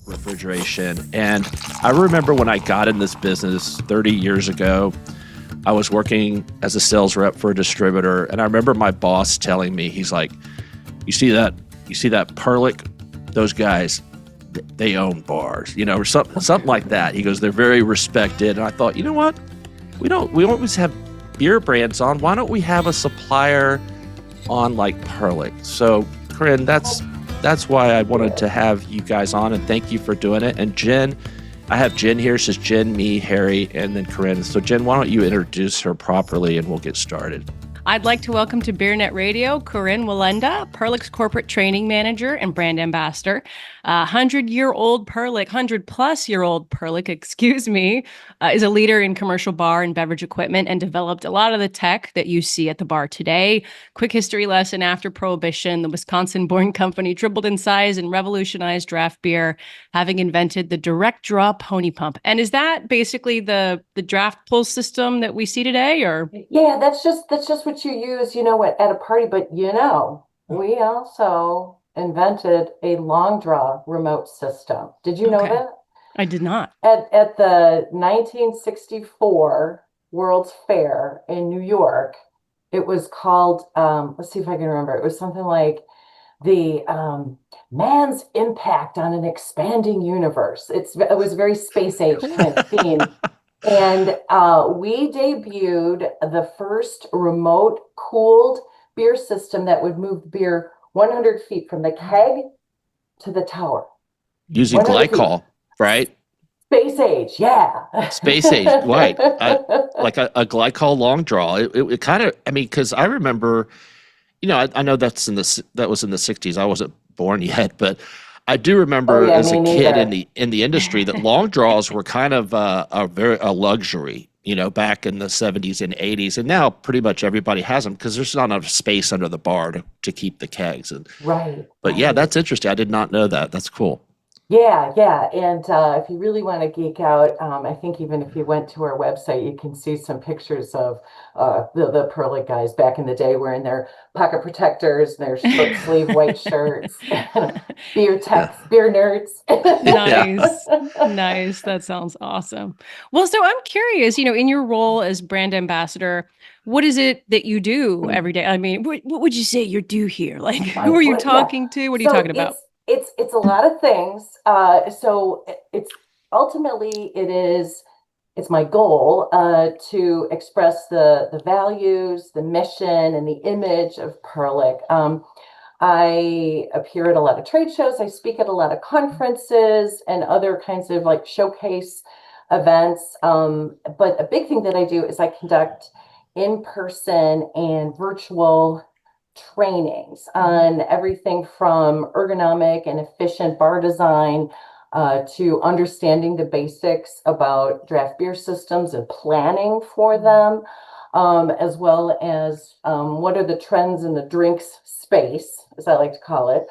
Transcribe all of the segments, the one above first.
refrigeration. And I remember when I got in this business 30 years ago, I was working as a sales rep for a distributor. And I remember my boss telling me, he's like, you see that Perlick, those guys, they own bars, or something like that. He goes, they're very respected. And I thought, you know what? We always have beer brands on. Why don't we have a supplier on like Perlick? So, Corrinne, that's why I wanted to have you guys on, and thank you for doing it. And Jen, I have Jen here. It says Jen, me, Harry, and then Corrinne. So Jen, why don't you introduce her properly and we'll get started. I'd like to welcome to BeerNet Radio, Corrinne Walenda, Perlick's corporate training manager and brand ambassador. 100-year-old Perlick, 100-plus-year-old Perlick, is a leader in commercial bar and beverage equipment and developed a lot of the tech that you see at the bar today. Quick history lesson: after Prohibition, the Wisconsin-born company tripled in size and revolutionized draft beer, having invented the direct draw pony pump. And is that basically the draft pull system that we see today, or? Yeah, that's just what you use, at a party. But we also invented a long draw remote system. Did you know that? I did not. At the 1964 World's Fair in New York, it was called, let's see if I can remember. It was something like the man's impact on an expanding universe. It was a very space age kind of theme. And we debuted the first remote cooled beer system that would move beer 100 feet from the keg to the tower. Using glycol, right? Space age, yeah. Space age, right. Like a glycol long draw. It kind of, because I remember, I know that was in the 60s. I wasn't born yet, but I do remember as a kid in the industry that long draws were kind of a luxury, back in the 70s and 80s. And now pretty much everybody has them because there's not enough space under the bar to keep the kegs. But yeah, that's interesting. I did not know that. That's cool. Yeah. And if you really want to geek out, I think even if you went to our website, you can see some pictures of the Perlick guys back in the day wearing their pocket protectors and their short sleeve white shirts, beer techs, beer nerds. Nice. That sounds awesome. Well, so I'm curious, in your role as brand ambassador, what is it that you do every day? What would you say you do here? Like, who are you talking to? What are you talking about? It's a lot of things. So it's ultimately it's my goal to express the values, the mission, and the image of Perlick. I appear at a lot of trade shows. I speak at a lot of conferences and other kinds of like showcase events. But a big thing that I do is I conduct in-person and virtual trainings on everything from ergonomic and efficient bar design to understanding the basics about draft beer systems and planning for them, as well as what are the trends in the drinks space, as I like to call it,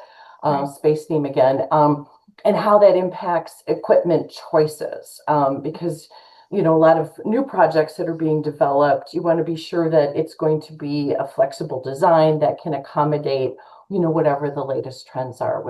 space theme again, and how that impacts equipment choices. Because a lot of new projects that are being developed, you want to be sure that it's going to be a flexible design that can accommodate, whatever the latest trends are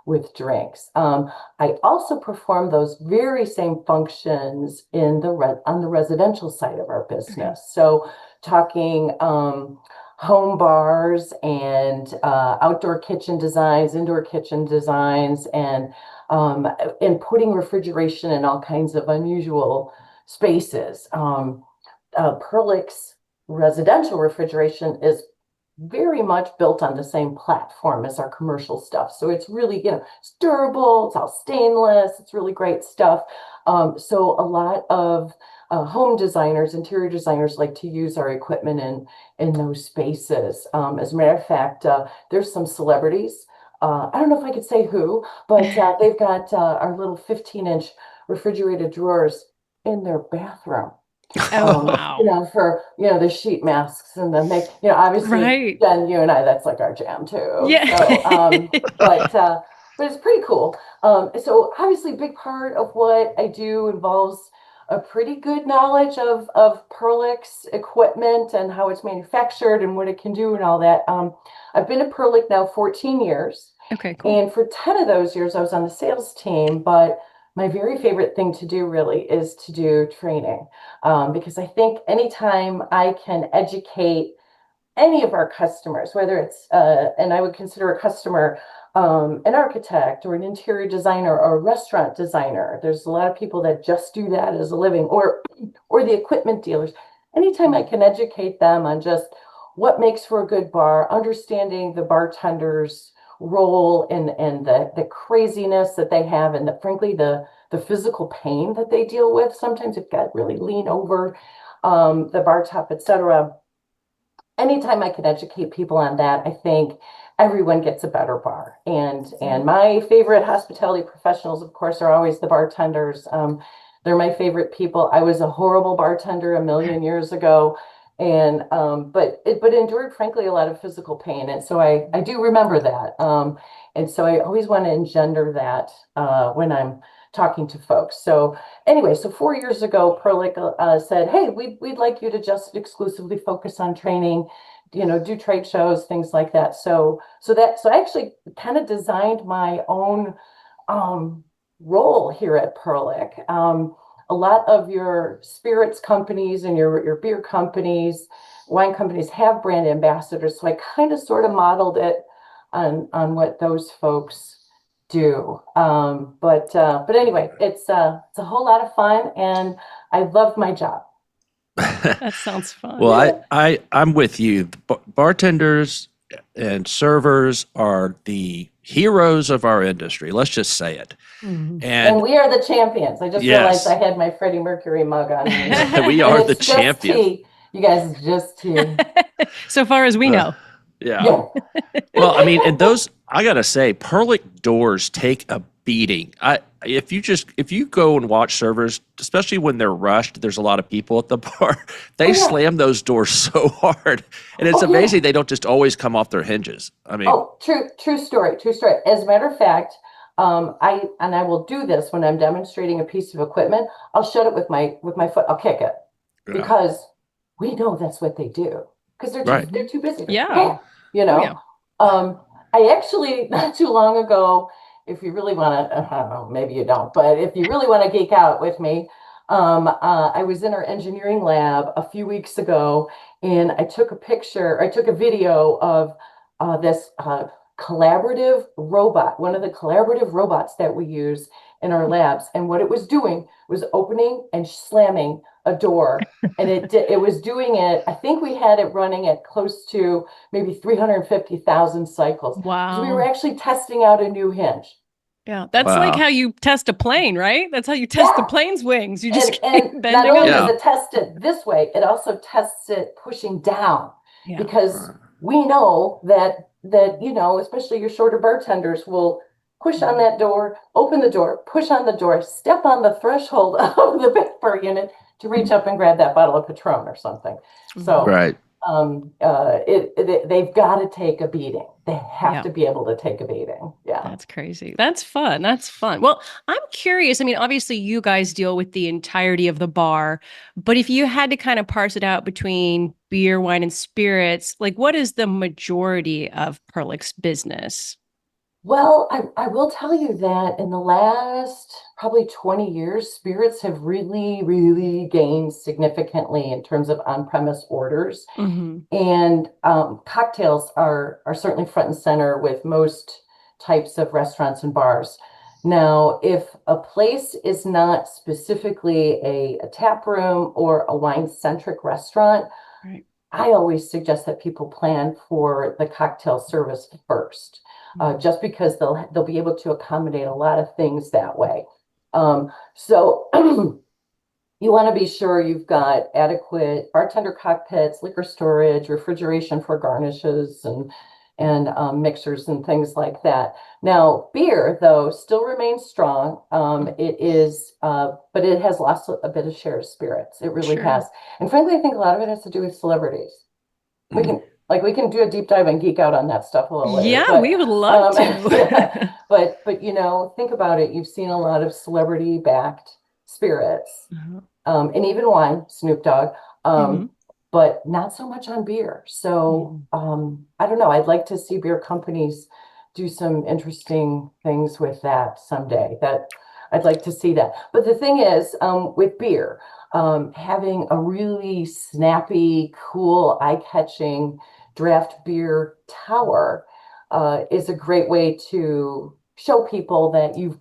with drinks. I also perform those very same functions on the residential side of our business. So talking home bars and outdoor kitchen designs, indoor kitchen designs, and putting refrigeration in all kinds of unusual spaces. Perlick's residential refrigeration is very much built on the same platform as our commercial stuff. So it's really, it's durable, it's all stainless, it's really great stuff. So a lot of home designers, interior designers like to use our equipment in those spaces. As a matter of fact, there's some celebrities. I don't know if I could say who, but they've got our little 15-inch refrigerated drawers in their bathroom. Oh, wow. For, the sheet masks and the make, obviously, right. Jen, you and I, that's like our jam too. Yeah. So, but it's pretty cool. So obviously a big part of what I do involves a pretty good knowledge of Perlick's equipment and how it's manufactured and what it can do and all that. I've been at Perlick now 14 years. Okay, cool. And for 10 of those years, I was on the sales team, but my very favorite thing to do really is to do training. Because I think anytime I can educate any of our customers, whether it's, and I would consider a customer an architect or an interior designer or a restaurant designer. There's a lot of people that just do that as a living, or the equipment dealers. Anytime I can educate them on just what makes for a good bar, understanding the bartender's role and the craziness that they have, and frankly the physical pain that they deal with. Sometimes they've got really lean over the bar top, etc. Anytime I can educate people on that, I think everyone gets a better bar. And my favorite hospitality professionals, of course, are always the bartenders. They're my favorite people. I was a horrible bartender a million years ago, and but endured, frankly, a lot of physical pain. And so I do remember that. And so I always want to engender that when I'm talking to folks. So anyway, so 4 years ago, Perlick said, "Hey, we'd like you to just exclusively focus on training, do trade shows, things like that." So I actually kind of designed my own role here at Perlick. A lot of your spirits companies and your beer companies, wine companies have brand ambassadors. So I kind of sort of modeled it on what those folks do. But anyway, it's a whole lot of fun, and I love my job. That sounds fun. Well, I'm with you. Bartenders and servers are the heroes of our industry. Let's just say it. Mhm. And we are the champions. I just realized Yes. I had my Freddie Mercury mug on. We And are it's the just champions. tea. You guys, it's just tea. So far as we know. Yeah. Yeah. Well, I mean, and those, I gotta say, Perlick doors take a beating. If you go and watch servers, especially when they're rushed, there's a lot of people at the bar. They Oh, yeah. slam those doors so hard, and it's Oh, yeah. amazing they don't just always come off their hinges. I mean, Oh, true story, true story. As a matter of fact, I will do this when I'm demonstrating a piece of equipment. I'll shut it with my foot. I'll kick it yeah, because we know that's what they do because right. they're too busy. Yeah. You Oh, know. yeah. I actually not too long ago, if you really want to, I don't know, maybe you don't, but if you really want to geek out with me, I was in our engineering lab a few weeks ago, and I took a video of this collaborative robot, one of the collaborative robots that we use in our labs. And what it was doing was opening and slamming a door. And it was doing it, I think we had it running at close to maybe 350,000 cycles. Because we were Wow. actually testing out a new hinge. Yeah. That's Wow. like how you test a plane, right? That's how you test the Yeah. plane's wings. You just And keep not bending only them. does it test it this way, it also tests it pushing down. Yeah. Because we know that especially your shorter bartenders will push on that door, open the door, push on the door, step on the threshold of the big bar unit to reach up and grab that bottle of Patron or something. So Right. they've got to take a beating. They have Yeah. to be able to take a beating. Yeah. That's crazy. That's fun. That's fun. Well, I'm curious. I mean, obviously, you guys deal with the entirety of the bar, but if you had to kind of parse it out between beer, wine, and spirits, like what is the majority of Perlick's business? Well, I will tell you that in the last probably 20 years, spirits have really, really gained significantly in terms of on-premise orders. Mm-hmm. And cocktails are certainly front and center with most types of restaurants and bars. Now, if a place is not specifically a tap room or a wine-centric restaurant, Right. I always suggest that people plan for the cocktail service first, just because they'll be able to accommodate a lot of things that way. So you want to be sure you've got adequate bartender cockpits, liquor storage, refrigeration for garnishes and mixers and things like that. Now, beer, though, still remains strong. But it has lost a bit of share of spirits. It really Sure. has. And frankly, I think a lot of it has to do with celebrities. We can do a deep dive and geek out on that stuff a little later. Yeah, But, we would love to. yeah. But think about it. You've seen a lot of celebrity-backed spirits, Uh-huh. and even wine, Snoop Dogg, Mhm. but not so much on beer. So I don't know. I'd like to see beer companies do some interesting things with that someday. That I'd like to see that. But the thing is, with beer, having a really snappy, cool, eye-catching draft beer tower is a great way to show people that you're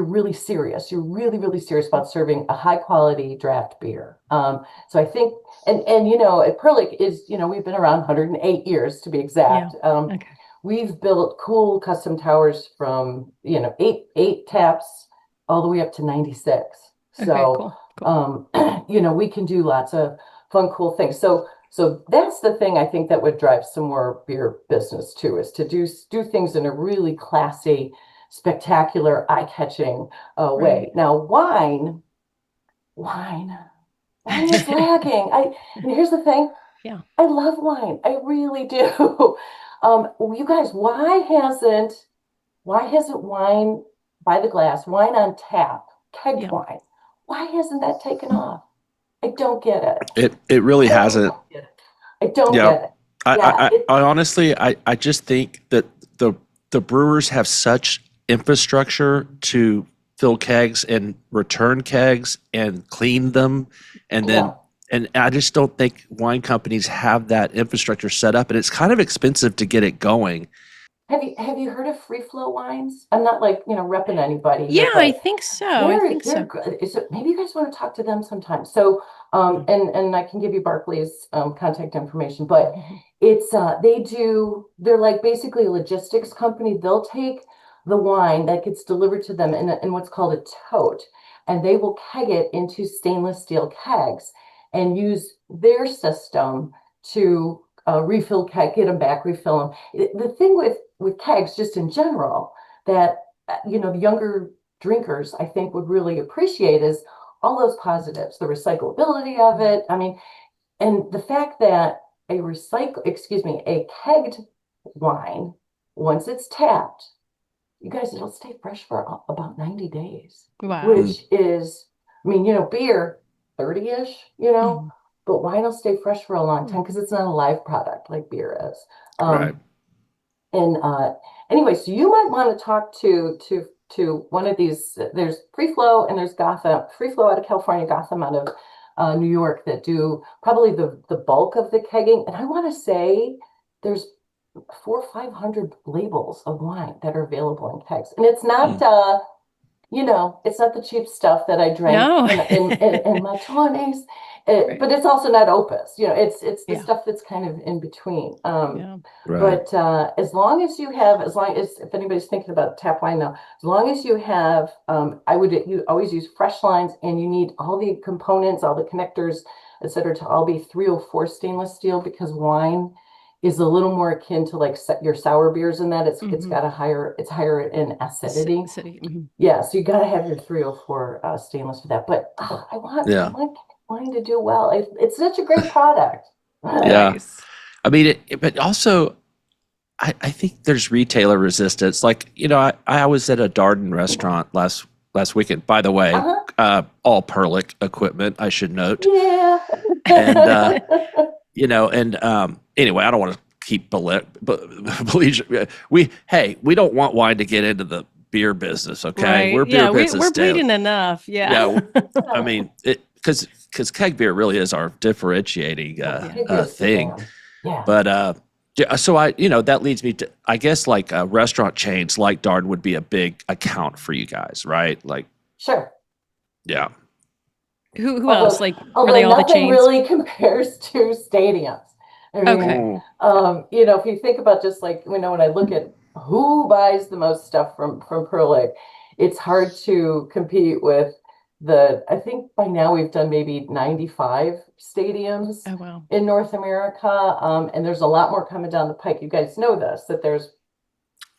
really serious. You're really, really serious about serving a high quality draft beer. So I think, and at Perlick is, we've been around 108 years to be exact. Okay. We've built cool custom towers from, eight taps all the way up to 96. Okay, So, cool. we can do lots of fun, cool things. So that's the thing I think that would drive some more beer business too, is to do things in a really classy, spectacular, eye-catching way. Now, wine is lagging. And here's the thing. Yeah. I love wine. I really do. You guys, why hasn't wine by the glass, wine on tap, kegged wine, why hasn't that taken off? I don't get it. It really hasn't. I don't get it. I honestly, I just think that the brewers have such infrastructure to fill kegs and return kegs and clean them, and then and I just don't think wine companies have that infrastructure set up, and it's kind of expensive to get it going. Have you heard of Freeflow Wines? I'm not repping anybody. Yeah, here, I think so. They're good. So maybe you guys want to talk to them sometime. So and I can give you Barclay's contact information, but it's they're like basically a logistics company. They'll take the wine that gets delivered to them in what's called a tote, and they will keg it into stainless steel kegs and use their system to refill keg, get them back, refill them. The thing with kegs, just in general, that the younger drinkers I think would really appreciate is all those positives, the recyclability of it. I mean, and the fact that a kegged wine, once it's tapped, you guys, it'll stay fresh for about 90 days. Wow. Which is, beer, 30-ish, but wine will stay fresh for a long time because it's not a live product like beer is. Right. And anyway, so you might want to talk to one of these. There's Freeflow and there's Gotham. Freeflow out of California, Gotham out of New York, that do probably the bulk of the kegging. And I want to say there's 400 or 500 labels of wine that are available in kegs, and it's not it's not the cheap stuff that I drank in my 20s. But it's also not Opus. It's the stuff that's kind of in between. But as long as if anybody's thinking about tap wine now, as long as you have, you always use fresh lines, and you need all the components, all the connectors, etc., to all be 304 stainless steel, because wine is a little more akin to like your sour beers in that it's got it's higher in acidity. Yeah, so you got to have your 304 stainless for that. But I want wine to do well. It's such a great product. Yeah, I mean, but also I think there's retailer resistance. Like, I was at a Darden restaurant last weekend. By the way, all Perlick equipment, I should note. Yeah. And anyway, I don't want to keep we don't want wine to get into the beer business. Okay, right. We're beer business. We're bleeding enough. Yeah. I mean, because keg beer really is our differentiating thing. Yeah. But so that leads me to, I guess, like restaurant chains like Darden would be a big account for you guys, right? Like, sure. Yeah. Who else? Like, are they all the chains? Really compares to stadiums. I mean, if you think about just like, when I look at who buys the most stuff from Perlick, it's hard to compete with I think by now we've done maybe 95 stadiums in North America. And there's a lot more coming down the pike. You guys know this, that there's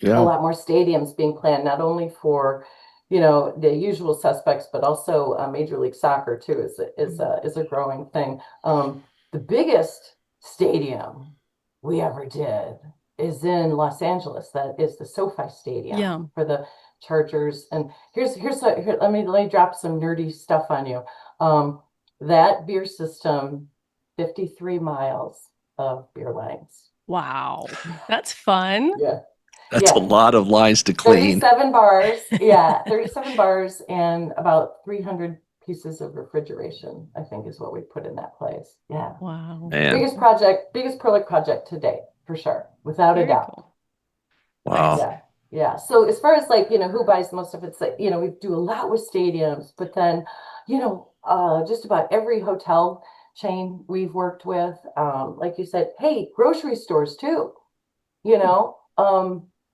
a lot more stadiums being planned, not only for the usual suspects, but also Major League Soccer too is a growing thing. The biggest stadium we ever did is in Los Angeles. That is the SoFi Stadium for the Chargers. And let me drop some nerdy stuff on you. That beer system, 53 miles of beer lines. Wow. That's fun. Yeah. That's a Yeah. lot of lines to clean. 37 bars. Yeah. 37 bars and about 300 pieces of refrigeration, I think is what we put in that place. Yeah. Wow. Man, Biggest Perlick project to date, for sure, without a Very doubt. cool. wow. Nice. Yeah. Yeah. So as far as like, who buys most of it's like, we do a lot with stadiums, but then, just about every hotel chain we've worked with, like you said, hey, grocery stores too, you know,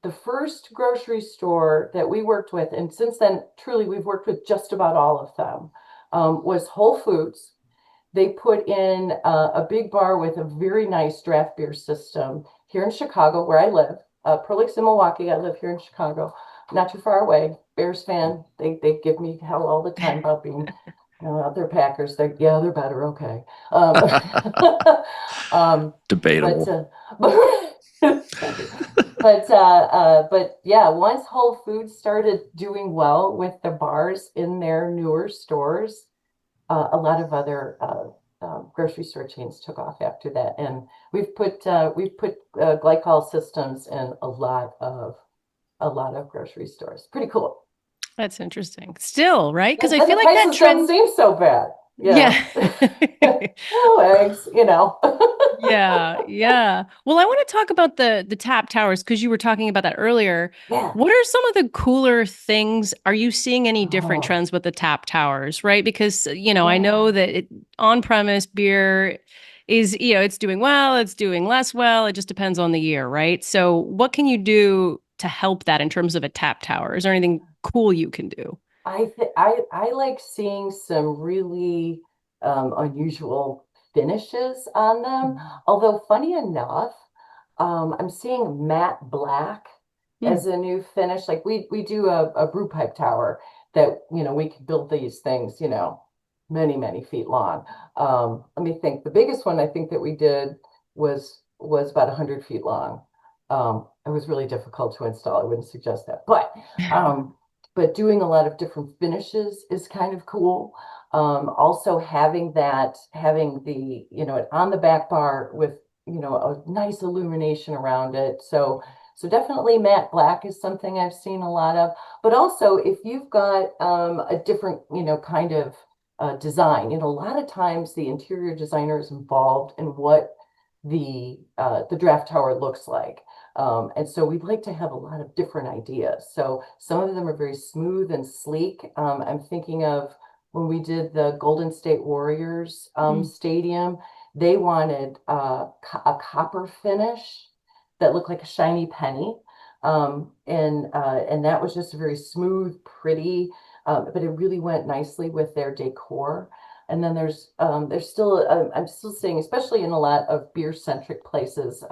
the first grocery store that we worked with, and since then, truly, we've worked with just about all of them, was Whole Foods. They put in a big bar with a very nice draft beer system here in Chicago, where I live. Perlick's in Milwaukee. I live here in Chicago, not too far away. Bears fan. They give me hell all the time about being they're Packers. They're better. Okay. But Debatable. thank you. But yeah, once Whole Foods started doing well with the bars in their newer stores, a lot of other grocery store chains took off after that, and we've put glycol systems in a lot of grocery stores. Pretty cool. That's interesting. Still, right? Because I And feel the like that prices don't trend. seem so bad. Yeah. Oh, eggs. Yeah, yeah. Well, I want to talk about the tap towers because you were talking about that earlier. Yeah. What are some of the cooler things? Are you seeing any different Oh, trends with the tap towers, right? Because, I know yeah. that on-premise beer is, it's doing well, it's doing less well. It just depends on the year, right? So what can you do to help that in terms of a tap tower? Is there anything cool you can do? I like seeing some really unusual finishes on them. Although funny enough, I'm seeing matte black Hmm. as a new finish. Like we do a brew pipe tower that we can build these things many many feet long. Let me think. The biggest one I think that we did was about 100 feet long. It was really difficult to install. I wouldn't suggest that, but doing a lot of different finishes is kind of cool. Also having it on the back bar with, a nice illumination around it. So definitely matte black is something I've seen a lot of, but also if you've got a different, kind of design, a lot of times the interior designer is involved in what the draft tower looks like. And so we'd like to have a lot of different ideas. So some of them are very smooth and sleek. I'm thinking of when we did the Golden State Warriors Hmm. stadium, they wanted a copper finish that looked like a shiny penny. And that was just a very smooth, pretty, but it really went nicely with their decor. And then there's still, I'm still seeing, especially in a lot of beer centric places,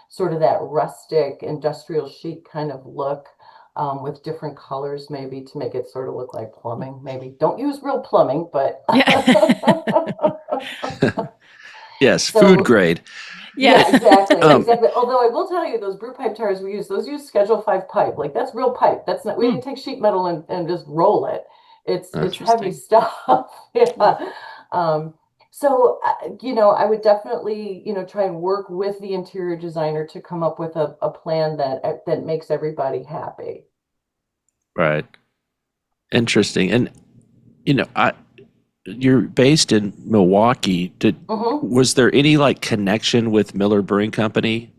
sort of that rustic industrial chic kind of look, with different colors, maybe to make it sort of look like plumbing. Maybe don't use real plumbing, but Yeah. Yes, food so grade. yeah, Yeah. exactly, Um, exactly. Although I will tell you, those brew pipe tires we use, those use Schedule 5 pipe. Like that's real pipe. That's not, we Hmm. didn't take sheet metal and just roll it. It's heavy Interesting. stuff. Hmm. Yeah. Um, so I would definitely, try and work with the interior designer to come up with a plan that makes everybody happy. right. Interesting. And I you're based in Milwaukee. Hmm. Was there any like connection with Miller Brewing Company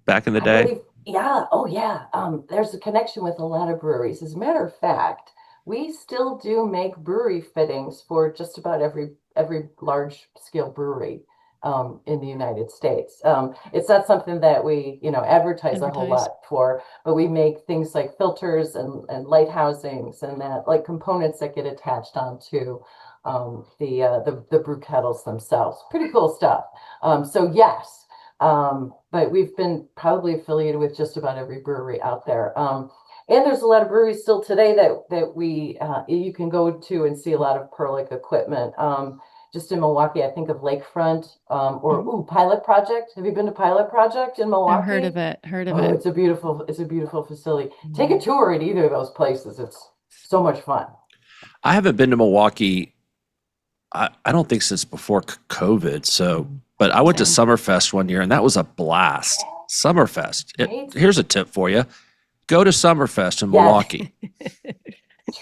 back in the I day? believe, yeah, oh yeah. There's a connection with a lot of breweries. As a matter of fact, we still do make brewery fittings for just about every large scale brewery in the United States. It's not something that we, advertise a whole Advertise. lot for, but we make things like filters and light housings and that like components that get attached onto the brew kettles themselves. Pretty cool stuff. So yes. But we've been probably affiliated with just about every brewery out there. And there's a lot of breweries still today that we you can go to and see a lot of Perlick equipment. Just in Milwaukee, I think of Lakefront, or Mhm. Pilot Project. Have you been to Pilot Project in I've heard of Milwaukee? it. Heard of Oh, it. it's a beautiful facility. Take a Mm. tour at either of those places. It's so much fun. I haven't been to Milwaukee. I don't think since before COVID. So, but I went to Same. Summerfest one year, and that was a blast. Summerfest. Right? Here's a tip for you. Go to Summerfest in Yes. Milwaukee. True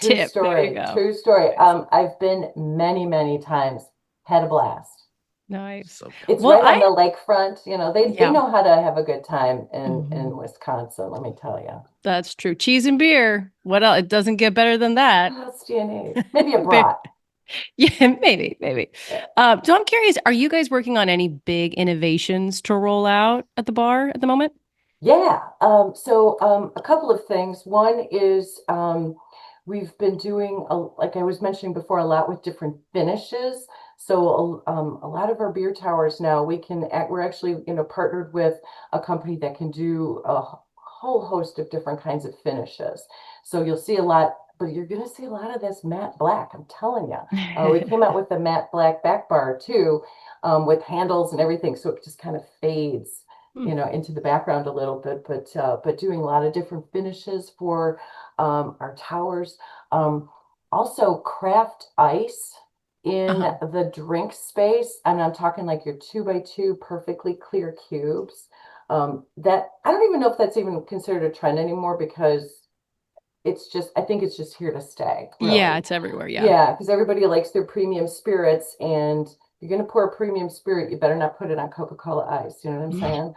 Tip. There you story. go. True story. I've been many, many times. Had a blast. Nice. So It's Well, right on the lakefront. You know, they Yeah. know how to have a good time in Mhm. Wisconsin, let me tell you. That's true. Cheese and beer. What else? It doesn't get better than that. What else do you need? Maybe a Beer- brat. Yeah, maybe. Yeah. So I'm curious, are you guys working on any big innovations to roll out at the bar at the moment? Yeah. So a couple of things. One is we've been doing, like I was mentioning before, a lot with different finishes. So a lot of our beer towers now, we're actually, partnered with a company that can do a whole host of different kinds of finishes. So you'll see a lot, but you're going to see a lot of this matte black. I'm telling you. We came out with the matte black back bar too, with handles and everything. So it just kind of fades into the background a little bit, but doing a lot of different finishes for our towers. Also craft ice in the drink space, and I'm talking like your 2x2 perfectly clear cubes. That I don't even know if that's even considered a trend anymore because I think it's just here to stay, really. Yeah, it's everywhere. Yeah. Yeah, because everybody likes their premium spirits, and you're going to pour a premium spirit, you better not put it on Coca-Cola ice. You know what I'm saying?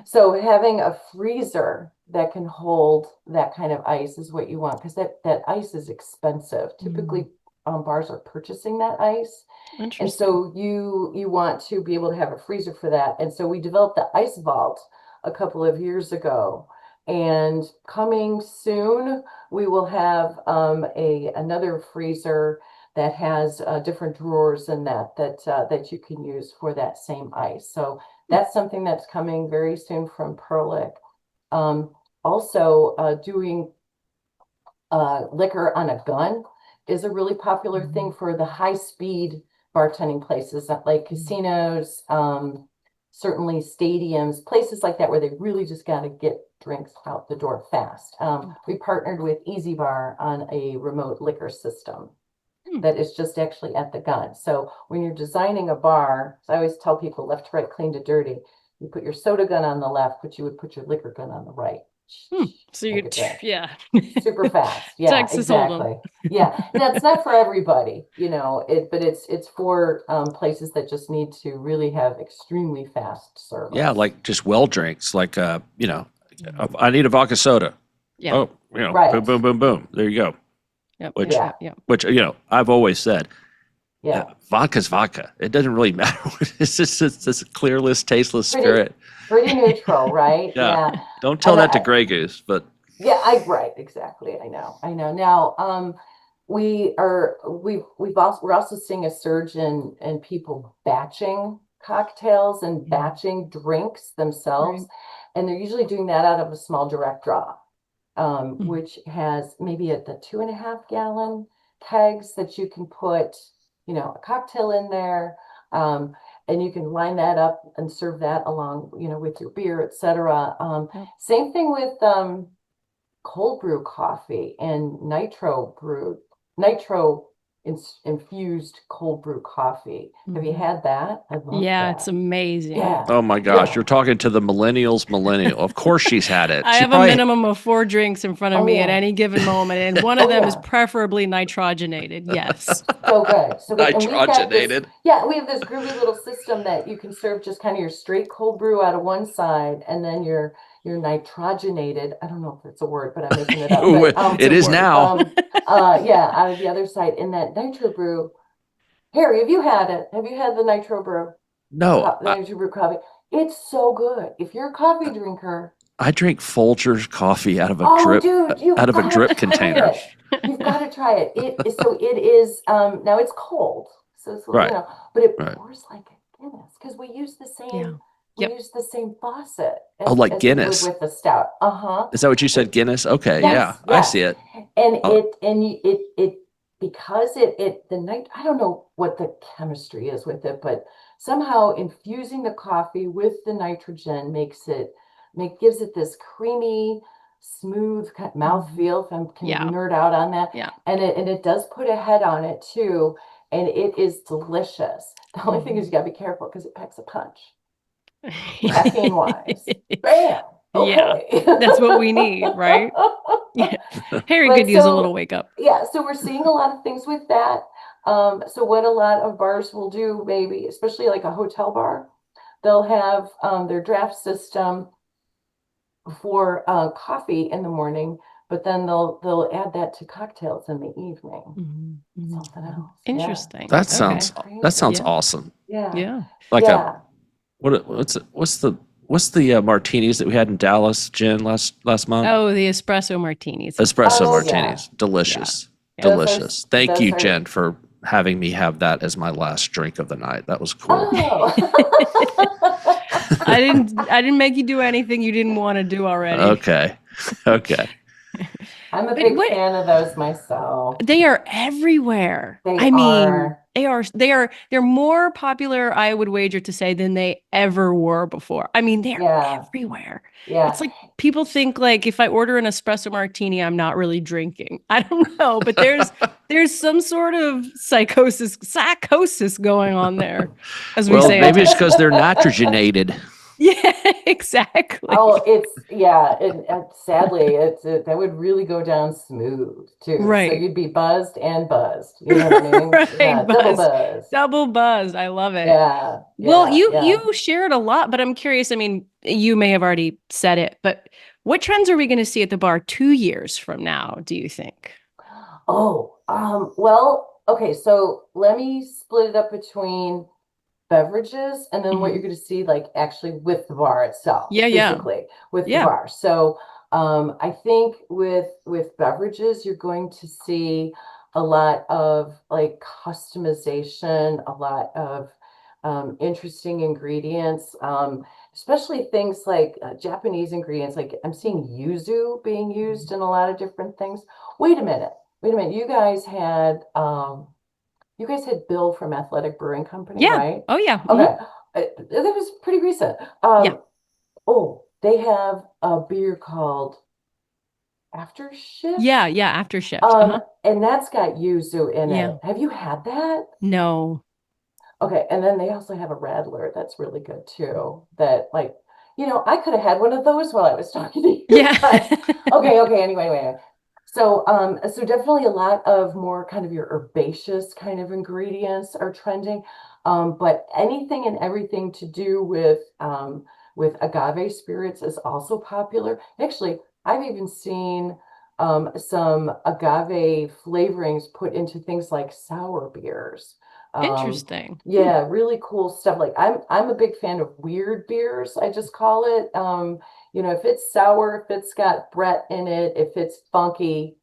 So having a freezer that can hold that kind of ice is what you want, because that ice is expensive. Typically, bars are purchasing that ice. And Interesting. so you want to be able to have a freezer for that. And so we developed the ice vault a couple of years ago. And coming soon, we will have another freezer that has different drawers in that you can use for that same ice. So that's something that's coming very soon from Perlick. Also, doing liquor on a gun is a really popular thing for the high speed bartending places like casinos, certainly stadiums, places like that where they really just got to get drinks out the door fast. We partnered with Easy Bar on a remote liquor system that is just actually at the gun. So when you're designing a bar, I always tell people left to right, clean to dirty. You put your soda gun on the left, but you would put your liquor gun on the right. So you, yeah, super fast. Yeah, Texas Hold'em. exactly. Yeah, now it's not for everybody, but it's for places that just need to really have extremely fast service. Yeah, like just well drinks. Like I need a vodka soda. Yeah. Oh, Right. boom, boom, boom, boom. There you go. Yep. Which, Yeah. which I've always said, Yeah, vodka's vodka. It doesn't really matter. It's just this clearless, tasteless Pretty- spirit. pretty neutral, right? Yeah. Don't tell that to Grey Goose, but Yeah, right, exactly. I know. Now, we're also seeing a surge in people batching cocktails and batching drinks themselves, Right. and they're usually doing that out of a small direct draw, which has maybe the 2.5 gallon kegs that you can put, a cocktail in there. And you can line that up and serve that along, with your beer, etc. Same thing with cold brew coffee and nitro infused cold brew coffee. Have you had that? I love Yeah, that. it's amazing. Yeah. oh my gosh, Yeah. you're talking to the millennial. Of course she's had it. I She have a probably- minimum of 4 drinks in front of Oh, me at yeah. any given moment, and one of them is yeah. preferably nitrogenated. Yes. So good. So good. And we've got this, Nitrogenated. we have this groovy little system that you can serve just kind of your straight cold brew out of one side, and then your nitrogenated. I don't know if that's a word, but I'm making it up. But, It is now. out of the other side in that nitro brew. Harry, have you had it? Have you had the nitro brew? No, The nitro brew coffee. It's so good. If you're a coffee drinker, I drink Folgers coffee out of a oh, drip dude, you've out of a gotta drip try container. it. You've got to try it. It is now it's cold, so it's Right. but it Right. pours like a Guinness because we use the same. Yeah. We Yep. use the same faucet. Oh, like as we would Guinness. with the stout. Is that what you said, Guinness? Okay, Yes, yeah, I yes. see it. And Oh. it because I don't know what the chemistry is with it, but somehow infusing the coffee with the nitrogen gives it this creamy, smooth kind of mouthfeel. If I can Yeah. nerd out on that. Yeah. And it does put a head on it too, and it is delicious. The only thing is you gotta be careful because it packs a punch. caffeine wise. Bam. Yeah, Okay. that's what we need, right? Yeah. Harry could But use a little so, wake up. yeah, so we're seeing a lot of things with that. So what a lot of bars will do, maybe, especially like a hotel bar, they'll have their draft system for coffee in the morning, but then they'll add that to cocktails in the evening. Mhm, mhm. Something else. Yeah. Interesting. That Okay. sounds that Crazy. sounds Yeah. awesome. Yeah. Yeah. Like a Yeah. what's the martinis that we had in Dallas, Jen, last month? Oh, the espresso martinis. Espresso Oh yeah. martinis, delicious, Yeah. Those are delicious. Thank those you, are Jen, for having me have that as my last drink of the night. That was cool. oh. I didn't make you do anything you didn't want to do already. Okay, okay. I'm a But big what fan of those myself. they are everywhere. They I mean, are. they're more popular, I would wager to say, than they ever were before. I mean, they're Yeah. everywhere. It's Yeah. like people think like if I order an espresso martini, I'm not really drinking. I don't know, but there's some sort of psychosis going on there, as we Well, say in maybe it's Texas. because they're nitrogenated. Yeah, exactly. Oh, yeah, and sadly, that would really go down smooth too. So Right. you'd be buzzed and buzzed. You know what I mean? Right, Yeah, double buzz. buzz. Double buzzed. I love it. Yeah, Well, yeah, you yeah. shared a lot, but I'm curious. I mean, you may have already said it, but what trends are we going to see at the bar 2 years from now, do you think? Oh, well, okay, so let me split it up between beverages and then what Hmm. you're going to see like actually with the bar itself, Yeah, yeah. physically with the Yeah. bar. So I think with beverages you're going to see a lot of like customization, a lot of interesting ingredients, especially things like Japanese ingredients. Like I'm seeing yuzu being used in a lot of different things. Wait a minute, wait a minute. You guys had Bill from Athletic Brewing Company, Yeah. right? Oh, yeah. Okay. That was pretty recent. Yeah. Oh, they have a beer called After Yeah. Shift. Yeah. After shift. Uh-huh. And that's got yuzu in Yeah. it. Have you had that? No. Okay, and then they also have a Radler that's really good too. That like, I could have had one of those while I was talking to you, Yeah. but okay, anyway. So definitely a lot of more kind of your herbaceous kind of ingredients are trending. But anything and everything to do with agave spirits is also popular. Actually, I've even seen some agave flavorings put into things like sour beers. Um, Interesting. Hmm. yeah, really cool stuff. Like I'm a big fan of weird beers, I just call it. If it's sour, if it's got Brett in it, if it's funky,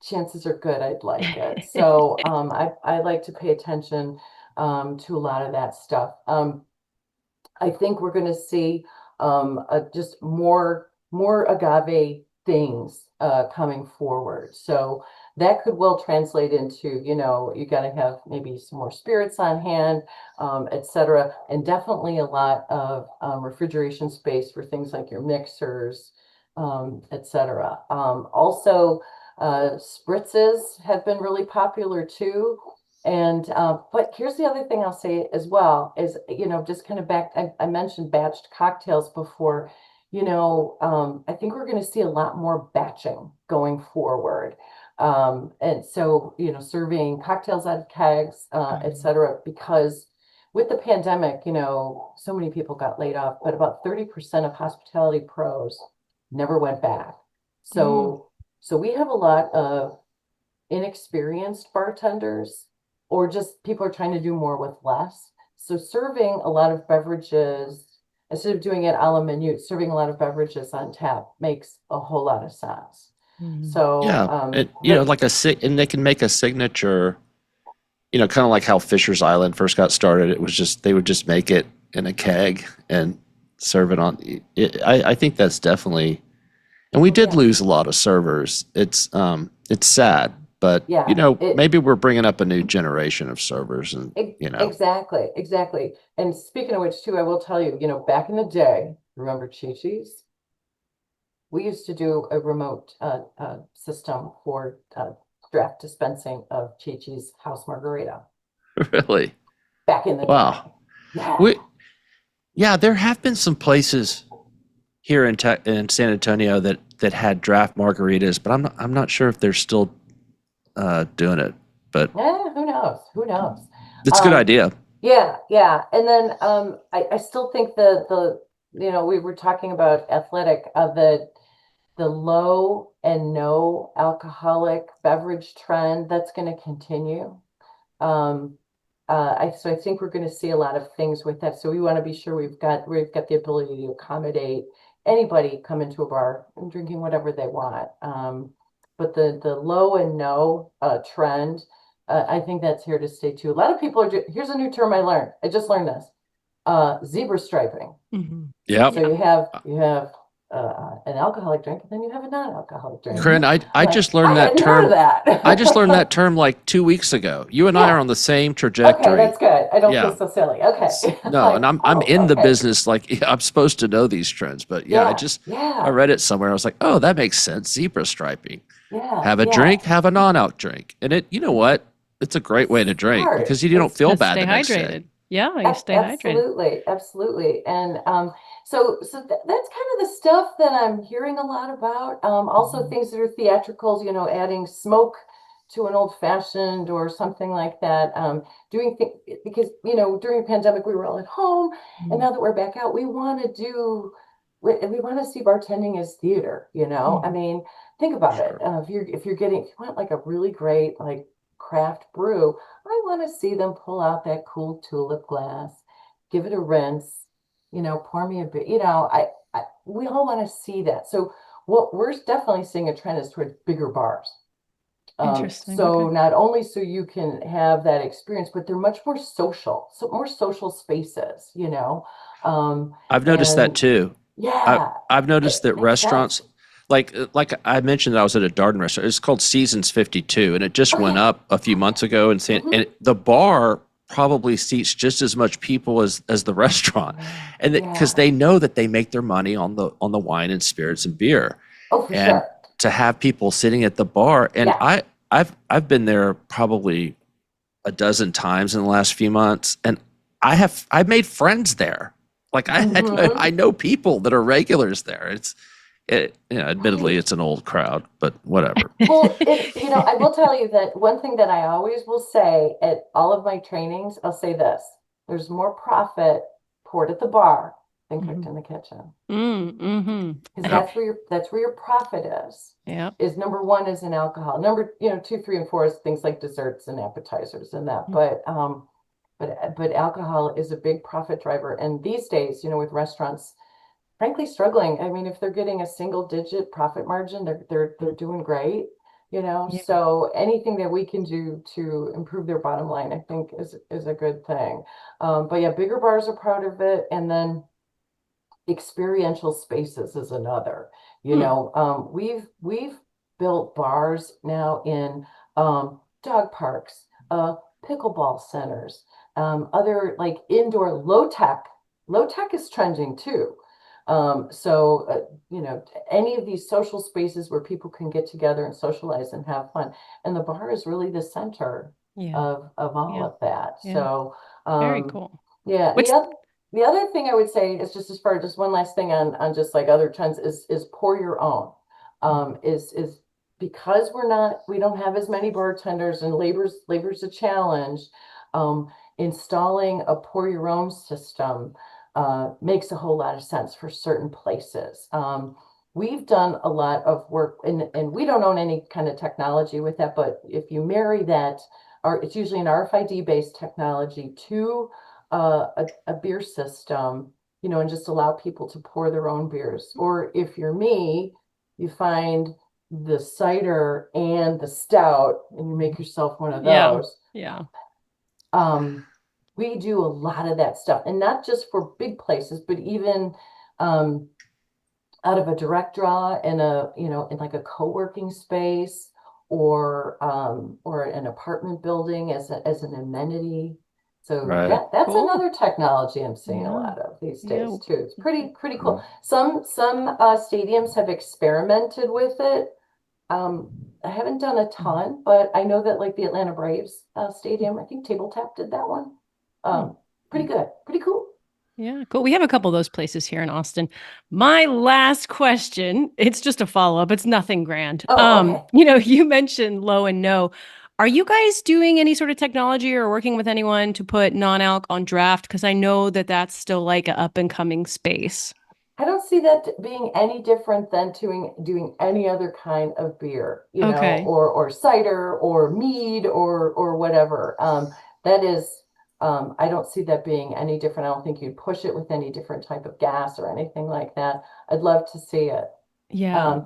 chances are good I'd like it. So I like to pay attention to a lot of that stuff. I think we're going to see just more agave things coming forward. So that could well translate into, you got to have maybe some more spirits on hand, etc. And definitely a lot of refrigeration space for things like your mixers, etc. Also, spritzes have been really popular too. And but here's the other thing I'll say as well is, just kind of back, I mentioned batched cocktails before. I think we're going to see a lot more batching going forward. And so, serving cocktails out of kegs, et Mhm. cetera, because with the pandemic, so many people got laid off, but about 30% of hospitality pros never went back. Mm. So we have a lot of inexperienced bartenders or just people are trying to do more with less. So serving a lot of beverages, instead of doing it a la minute, serving a lot of beverages on tap makes a whole lot of sense. Mhm. So Yeah, like and they can make a signature. Kind of like how Fisher's Island first got started. It was just they would just make it in a keg and serve it on. I think that's definitely, and we did yeah, lose a lot of servers. It's sad, but yeah, maybe we're bringing up a new generation of servers, and exactly. And speaking of which too, I will tell you, back in the day, remember Chi-Chi's? We used to do a remote system for draft dispensing of Chi-Chi's house margarita really, back in the day. wow. Yeah. We Yeah, there have been some places here in San Antonio that had draft margaritas, but I'm not sure if they're still doing it. But Yeah, who knows? Who knows? it's a good Um, idea. yeah, yeah. And then I still think we were talking about athletic, the low and no alcoholic beverage trend that's going to continue. Um, so I think we're going to see a lot of things with that. So we want to be sure we've got the ability to accommodate anybody come into a bar and drinking whatever they want. But the low and no trend, I think that's here to stay too. A lot of people here's a new term I learned. I just learned this. Zebra striping. Mm-hmm. Yep. So you have an alcoholic drink, and then you have a non-alcoholic drink. Corinne, I Right. just learned I that hadn't heard of term. that. I just learned that term like 2 weeks ago. You and I Yeah. are on the same Okay, trajectory. that's good. I don't Yeah. feel so silly. Okay. No, Like, and I'm oh, in the okay. business. Like I'm supposed to know these trends, but yeah, I Yeah. read it somewhere. I was like, oh, that makes sense. Zebra striping. Yeah. Have a Yeah. drink, have a non-alc drink, and you know what? It's a great way to drink Smart. because you don't feel Just bad stay the next day. hydrated. Yeah, you stay hydrated. Absolutely, absolutely. And that's kind of the stuff that I'm hearing a lot about. Also things that are theatricals, adding smoke to an old fashioned or something like that. Doing things because, during the pandemic we were all at home, and now that we're back out, we want we want to see bartending as theater, I mean, think about it. Sure. If you want like a really great like craft brew, I want to see them pull out that cool tulip glass, give it a rinse, pour me a bit, we all want to see that. So what we're definitely seeing a trend is towards bigger bars. Interesting. So Okay. not only so you can have that experience, but they're much more social, so more social spaces, I've noticed that and too. yeah, I've noticed it that makes sense. restaurants, like I mentioned, I was at a Darden restaurant. It's called Seasons 52, and it just went Okay. up a few months ago. Mhm. And the bar probably seats just as much people as the restaurant, and because Yeah. they know that they make their money on the wine and spirits and beer, Oh, for and sure. to have people sitting at the bar, and Yeah. I've been there probably a dozen times in the last few months, and I've made friends there. Like Mhm. I know people that are regulars there. Admittedly, Right. it's an old crowd, but whatever. Well, I will tell you that one thing that I always will say at all of my trainings, I'll say this: there's more profit poured at the bar than cooked Mhm. in the kitchen. Mm-hmm. Because Yep. that's where your profit is. Yep. Is number one is in alcohol. Number, two, three, and four is things like desserts and appetizers and that. But alcohol is a big profit driver. And these days, with restaurants frankly struggling. I mean, if they're getting a single digit profit margin, they're doing great, Yeah. So anything that we can do to improve their bottom line, I think is a good thing. But yeah, bigger bars are proud of it, and then experiential spaces is another. Hmm. We've built bars now in dog parks, pickleball centers, other like indoor low tech. Low tech is trending too. Any of these social spaces where people can get together and socialize and have fun, and the bar is really the center Yeah. of all Yeah. of that. Yeah. So, Very um, cool. yeah, What's the other thing I would say is just as far just one last thing on just like other trends is pour your own. Is because we don't have as many bartenders and labor's a challenge. Installing a pour your own system makes a whole lot of sense for certain places. We've done a lot of work and we don't own any kind of technology with that, but if you marry that, it's usually an RFID based technology to a beer system, and just allow people to pour their own beers. Or if you're me, you find the cider and the stout and you make yourself one of yeah. those. Yeah. Um, we do a lot of that stuff, and not just for big places, but even um, out of a direct draw in like a co-working space or an apartment building as an amenity. So Right. that's Cool. another technology I'm seeing a Yeah. lot of these Yeah. days too. It's pretty cool. Cool. Some stadiums have experimented with it. I haven't done a ton, but I know that like the Atlanta Braves stadium, I think Tabletop did that one. Hmm. Pretty good, pretty cool. Yeah, cool. We have a couple of those places here in Austin. My last question, it's just a follow-up. It's nothing grand. Oh, okay. You mentioned low and no. Are you guys doing any sort of technology or working with anyone to put non-alc on draft? Because I know that that's still like an up and coming space. I don't see that being any different than doing any other kind of beer, Okay. or cider or mead or whatever. That is, I don't see that being any different. I don't think you'd push it with any different type of gas or anything like that. I'd love to see it. Yeah.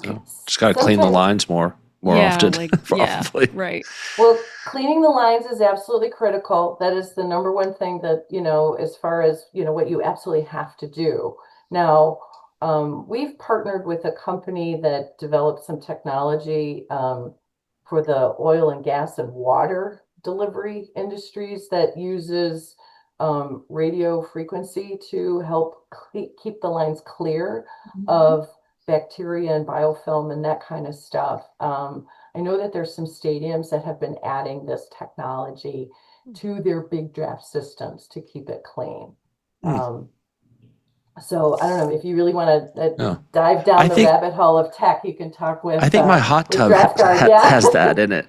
Just got to clean the Sometimes, lines more Yeah, often, like, yeah, probably. right. well, cleaning the lines is absolutely critical. That is the number one thing that, as far as, what you absolutely have to do. Now, we've partnered with a company that developed some technology for the oil and gas and water delivery industries that uses radio frequency to help keep the lines clear of bacteria and biofilm and that kind of stuff. I know that there's some stadiums that have been adding this technology to their big draft systems to keep it clean. So I don't know if you really want to No. dive down I the think- rabbit hole of tech. You can talk with. I think my hot with tub DraftGuard, yeah. has that in it.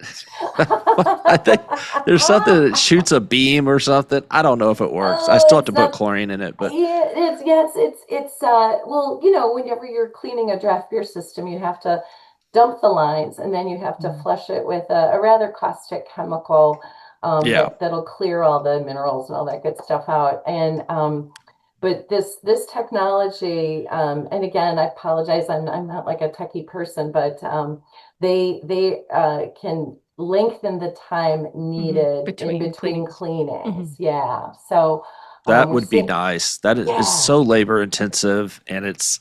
I think there's something that shoots a beam or something. I don't know if it works. I still have to put chlorine in it, but Yeah, it's well, whenever you're cleaning a draft beer system, you have to dump the lines and then you have to flush it with a rather caustic chemical Yeah. that'll clear all the minerals and all that good stuff out. And but this technology, and again, I apologize, I'm not like a techie person, but they can lengthen the time needed in between cleanings. Yeah. So that we've would be seen, nice. That is yeah, so labor intensive, and it's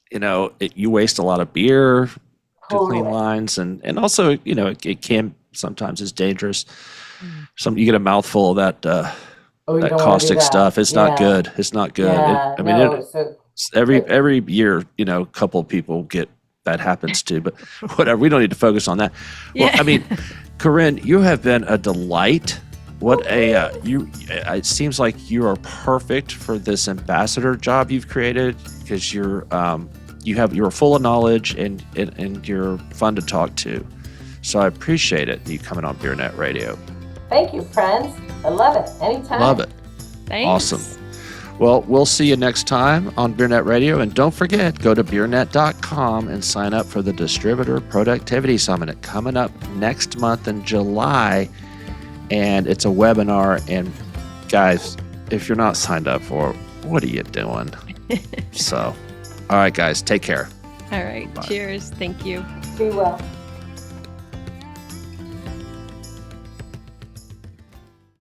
you waste a lot of beer to clean totally. lines, and also it can sometimes is dangerous. You get a mouthful of that Oh, you that don't want to do caustic that. stuff. It's not Yeah. good. It's not good. Yeah, I mean, no. So every year, a couple of people get that happens to, but whatever. We don't need to focus on that. Well, Yeah. I mean, Corrinne, you have been a delight. What it seems like you are perfect for this ambassador job you've created because you're full of knowledge and you're fun to talk to. So I appreciate it, you coming on BeerNet Radio. thank you, friends. I love it. Anytime. Love it. Thanks. Awesome. Well, we'll see you next time on BeerNet Radio. And don't forget, go to beernet.com and sign up for the Distributor Productivity Summit coming up next month in July. And it's a webinar. And guys, if you're not signed up for it, what are you doing? So, all right, guys, take care. All right. Bye. Cheers. Thank you. Be well.